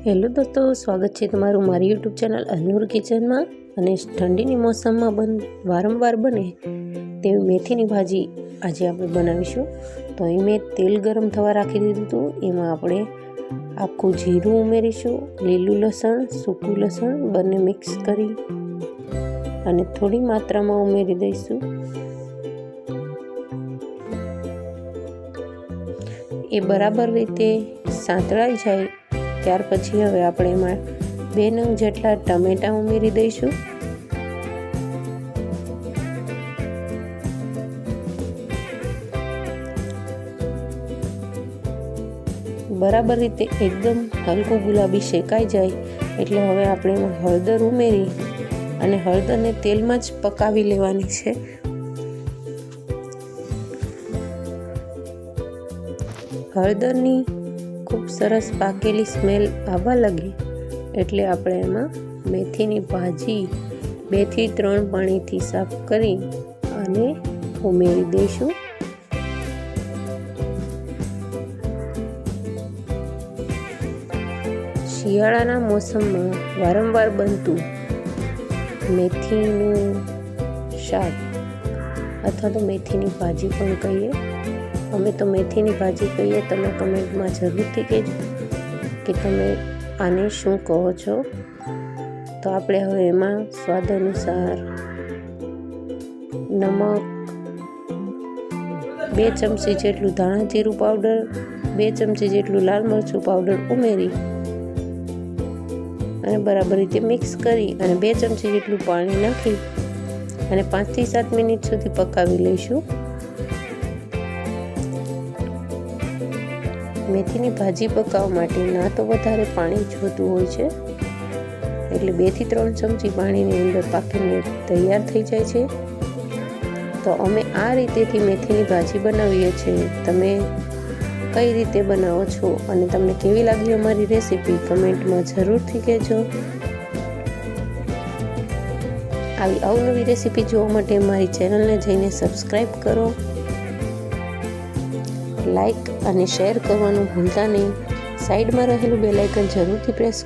Hello દોસ્તો, સ્વાગત છે તમારું મારી યુટ્યુબ ચેનલ અનૂર કિચનમાં। અને ઠંડીની મોસમમાં વારંવાર બને તેવી મેથીની ભાજી આજે આપણે બનાવીશું। તો અહીં મેં તેલ ગરમ થવા રાખી દીધું હતું। એમાં આપણે આખું જીરું ઉમેરીશું, લીલું લસણ, સૂકું લસણ બંને મિક્સ કરી અને થોડી માત્રામાં ઉમેરી દઈશું। એ બરાબર રીતે સાંતળાઈ જાય ત્યાર પછી હવે આપણે એમાં 2 નંગ જેટલા ટમેટાં ઉમેરી દઈશું। બરાબર રીતે એકદમ હલકું ગુલાબી શેકાઈ જાય એટલે હવે આપણે એમાં હળદર ઉમેરી અને હળદરને તેલમાં જ પકાવી લેવાની છે। હળદરની ખૂબ સરસ પાકેલી સ્મેલ આવવા લાગે એટલે આપણે એમાં મેથીની ભાજી 2 થી 3 પાણીથી સાફ કરી અને ઉમેરી દઈશું। શિયાળાના મોસમમાં વારંવાર બનતું મેથીનું શાક અથવા તો મેથીની ભાજી પણ કહીએ, અમે તો મેથીની ભાજી કહીએ। તમે કમેન્ટમાં જરૂરથી કહેજો કે તમે આને શું કહો છો। તો આપણે હવે એમાં સ્વાદ અનુસાર નમક, 2 ચમચી જેટલું ધાણા જીરું પાવડર, 2 ચમચી જેટલું લાલ મરચું પાવડર ઉમેરી અને બરાબર રીતે મિક્સ કરી અને 2 ચમચી જેટલું પાણી નાખી અને 5 થી 7 મિનિટ સુધી પકાવી લઈશું। મેથીની ભાજી પકાવવા માટે ના તો વધારે પાણી જોતું હોય છે, એટલે 2 થી 3 ચમચી પાણીની અંદર પાકીને તૈયાર થઈ જાય છે। તો અમે આ રીતેથી મેથીની ભાજી બનાવીએ છીએ। તમે કઈ રીતે બનાવો છો અને તમને કેવી લાગી અમારી રેસીપી કમેન્ટમાં જરૂરથી કહેજો। આવી અવનવી રેસીપી જોવા માટે મારી ચેનલને જઈને સબસ્ક્રાઈબ કરો, લાઈક અને શેર કરવાનું ભૂલતા નહીં। સાઈડમાં રહેલું બેલ આઇકન જરૂરથી પ્રેસ